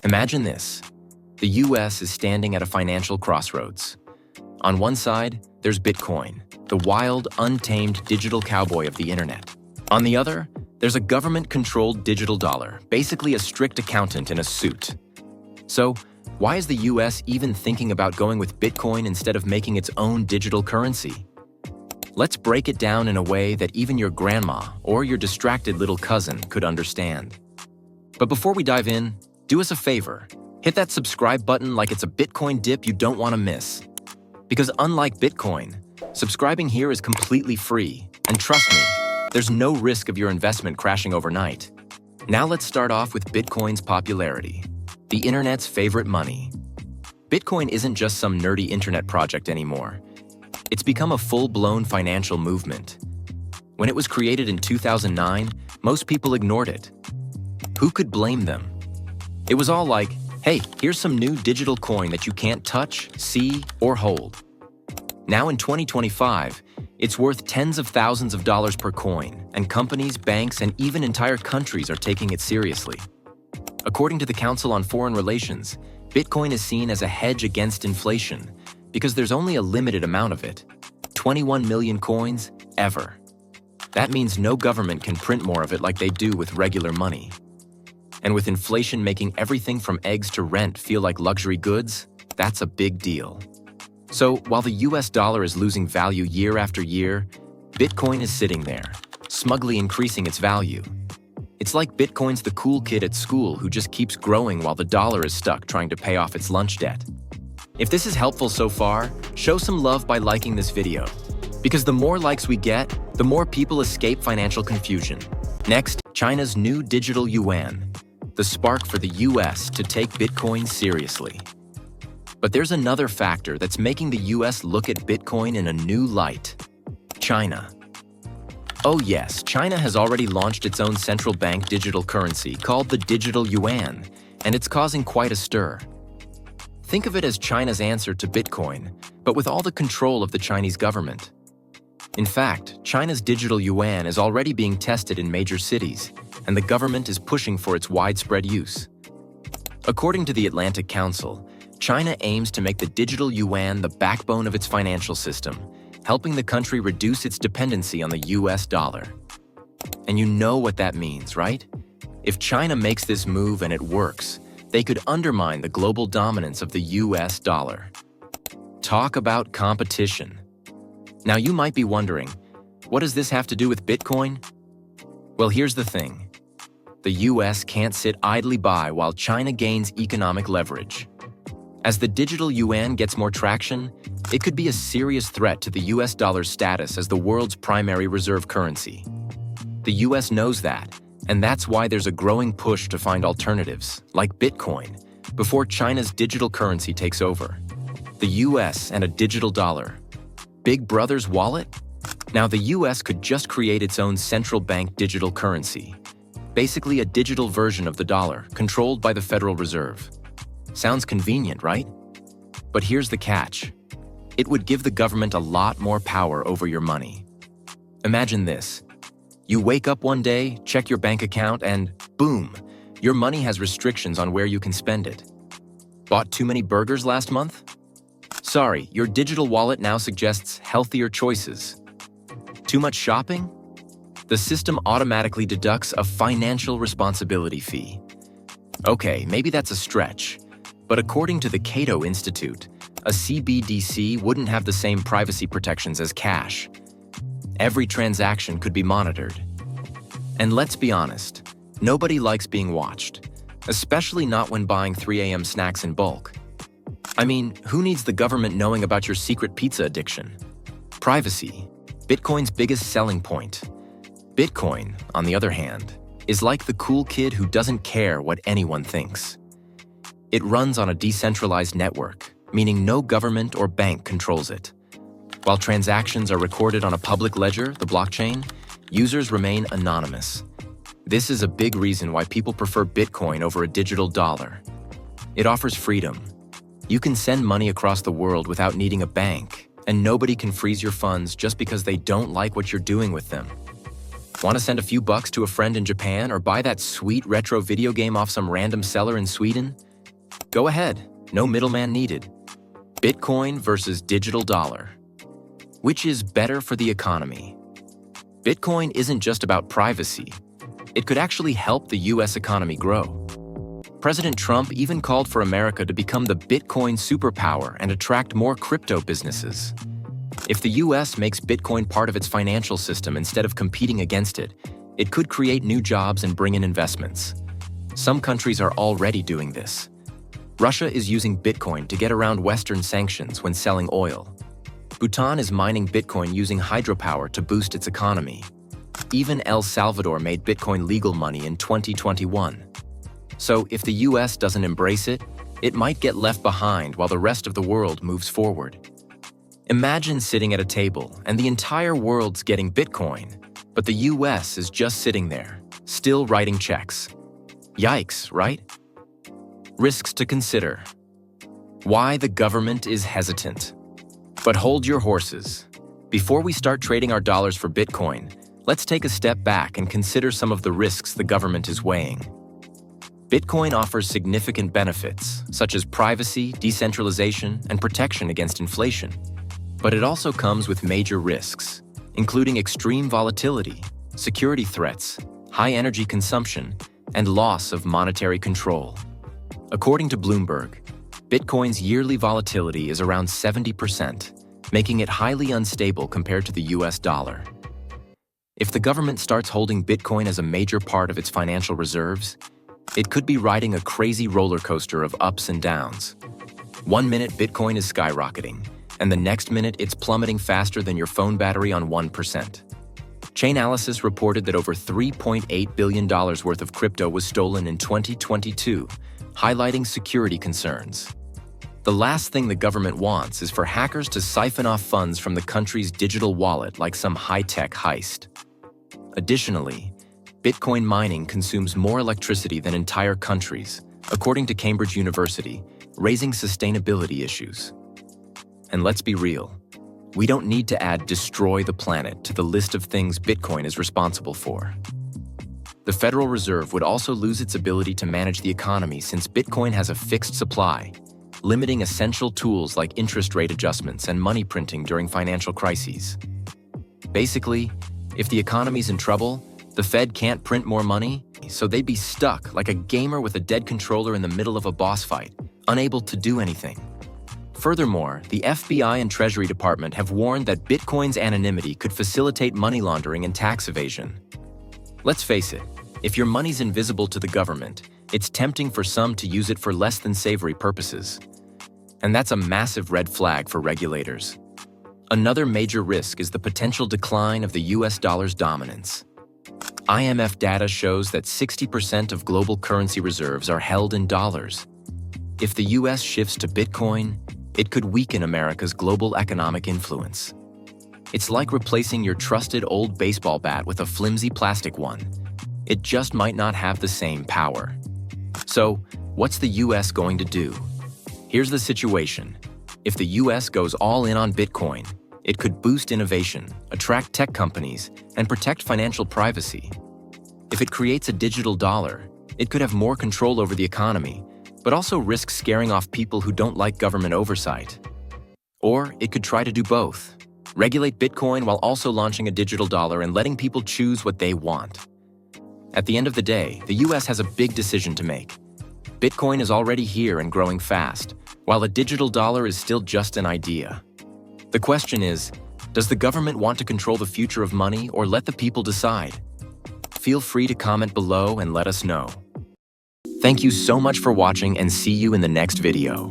Imagine this. The US is standing at a financial crossroads. On one side, there's Bitcoin, the wild, untamed digital cowboy of the internet. On the other, there's a government-controlled digital dollar, basically a strict accountant in a suit. So, why is the US even thinking about going with Bitcoin instead of making its own digital currency? Let's break it down in a way that even your grandma or your distracted little cousin could understand. But before we dive in, do us a favor. Hit that subscribe button like it's a Bitcoin dip you don't want to miss. Because unlike Bitcoin, subscribing here is completely free, and trust me, there's no risk of your investment crashing overnight. Now let's start off with Bitcoin's popularity, the internet's favorite money. Bitcoin isn't just some nerdy internet project anymore. It's become a full-blown financial movement. When it was created in 2009, most people ignored it. Who could blame them? It was all like, hey, here's some new digital coin that you can't touch, see, or hold. Now in 2025, it's worth tens of thousands of dollars per coin, and companies, banks, and even entire countries are taking it seriously. According to the Council on Foreign Relations, Bitcoin is seen as a hedge against inflation because there's only a limited amount of it, 21 million coins ever. That means no government can print more of it like they do with regular money. And with inflation making everything from eggs to rent feel like luxury goods, that's a big deal. So while the US dollar is losing value year after year, Bitcoin is sitting there, smugly increasing its value. It's like Bitcoin's the cool kid at school who just keeps growing while the dollar is stuck trying to pay off its lunch debt. If this is helpful so far, show some love by liking this video. Because the more likes we get, the more people escape financial confusion. Next, China's new digital yuan, the spark for the US to take Bitcoin seriously. But there's another factor that's making the US look at Bitcoin in a new light: China. Oh yes, China has already launched its own central bank digital currency called the digital yuan, and it's causing quite a stir. Think of it as China's answer to Bitcoin, but with all the control of the Chinese government. In fact, China's digital yuan is already being tested in major cities, and the government is pushing for its widespread use. According to the Atlantic Council, China aims to make the digital yuan the backbone of its financial system, helping the country reduce its dependency on the US dollar. And you know what that means, right? If China makes this move and it works, they could undermine the global dominance of the US dollar. Talk about competition. Now you might be wondering, what does this have to do with Bitcoin? Well, here's the thing. The US can't sit idly by while China gains economic leverage. As the digital yuan gets more traction, it could be a serious threat to the US dollar's status as the world's primary reserve currency. The US knows that, and that's why there's a growing push to find alternatives, like Bitcoin, before China's digital currency takes over. The US and a digital dollar. Big Brother's wallet? Now the US could just create its own central bank digital currency, basically a digital version of the dollar, controlled by the Federal Reserve. Sounds convenient, right? But here's the catch. It would give the government a lot more power over your money. Imagine this. You wake up one day, check your bank account, and boom, your money has restrictions on where you can spend it. Bought too many burgers last month? Sorry, your digital wallet now suggests healthier choices. Too much shopping? The system automatically deducts a financial responsibility fee. Okay, maybe that's a stretch, but according to the Cato Institute, a CBDC wouldn't have the same privacy protections as cash. Every transaction could be monitored. And let's be honest, nobody likes being watched, especially not when buying 3 a.m. snacks in bulk. I mean, who needs the government knowing about your secret pizza addiction? Privacy, Bitcoin's biggest selling point. Bitcoin, on the other hand, is like the cool kid who doesn't care what anyone thinks. It runs on a decentralized network, meaning no government or bank controls it. While transactions are recorded on a public ledger, the blockchain, users remain anonymous. This is a big reason why people prefer Bitcoin over a digital dollar. It offers freedom. You can send money across the world without needing a bank, and nobody can freeze your funds just because they don't like what you're doing with them. Want to send a few bucks to a friend in Japan or buy that sweet retro video game off some random seller in Sweden? Go ahead, no middleman needed. Bitcoin versus digital dollar. Which is better for the economy? Bitcoin isn't just about privacy. It could actually help the US economy grow. President Trump even called for America to become the Bitcoin superpower and attract more crypto businesses. If the US makes Bitcoin part of its financial system instead of competing against it, it could create new jobs and bring in investments. Some countries are already doing this. Russia is using Bitcoin to get around Western sanctions when selling oil. Bhutan is mining Bitcoin using hydropower to boost its economy. Even El Salvador made Bitcoin legal money in 2021. So if the US doesn't embrace it, it might get left behind while the rest of the world moves forward. Imagine sitting at a table and the entire world's getting Bitcoin, but the US is just sitting there, still writing checks. Yikes, right? Risks to consider. Why the government is hesitant. But hold your horses. Before we start trading our dollars for Bitcoin, let's take a step back and consider some of the risks the government is weighing. Bitcoin offers significant benefits, such as privacy, decentralization, and protection against inflation. But it also comes with major risks, including extreme volatility, security threats, high energy consumption, and loss of monetary control. According to Bloomberg, Bitcoin's yearly volatility is around 70%, making it highly unstable compared to the US dollar. If the government starts holding Bitcoin as a major part of its financial reserves, it could be riding a crazy roller coaster of ups and downs. One minute Bitcoin is skyrocketing, and the next minute it's plummeting faster than your phone battery on 1%. Chainalysis reported that over $3.8 billion worth of crypto was stolen in 2022, highlighting security concerns. The last thing the government wants is for hackers to siphon off funds from the country's digital wallet like some high-tech heist. Additionally, Bitcoin mining consumes more electricity than entire countries, according to Cambridge University, raising sustainability issues. And let's be real, we don't need to add "destroy the planet" to the list of things Bitcoin is responsible for. The Federal Reserve would also lose its ability to manage the economy since Bitcoin has a fixed supply, limiting essential tools like interest rate adjustments and money printing during financial crises. Basically, if the economy's in trouble, the Fed can't print more money, so they'd be stuck like a gamer with a dead controller in the middle of a boss fight, unable to do anything. Furthermore, the FBI and Treasury Department have warned that Bitcoin's anonymity could facilitate money laundering and tax evasion. Let's face it, if your money's invisible to the government, it's tempting for some to use it for less than savory purposes. And that's a massive red flag for regulators. Another major risk is the potential decline of the US dollar's dominance. IMF data shows that 60% of global currency reserves are held in dollars. If the US shifts to Bitcoin, it could weaken America's global economic influence. It's like replacing your trusted old baseball bat with a flimsy plastic one. It just might not have the same power. So, what's the US going to do? Here's the situation. If the US goes all in on Bitcoin, it could boost innovation, attract tech companies, and protect financial privacy. If it creates a digital dollar, it could have more control over the economy, but also risk scaring off people who don't like government oversight. Or it could try to do both. Regulate Bitcoin while also launching a digital dollar and letting people choose what they want. At the end of the day, the US has a big decision to make. Bitcoin is already here and growing fast, while a digital dollar is still just an idea. The question is, does the government want to control the future of money or let the people decide? Feel free to comment below and let us know. Thank you so much for watching and see you in the next video.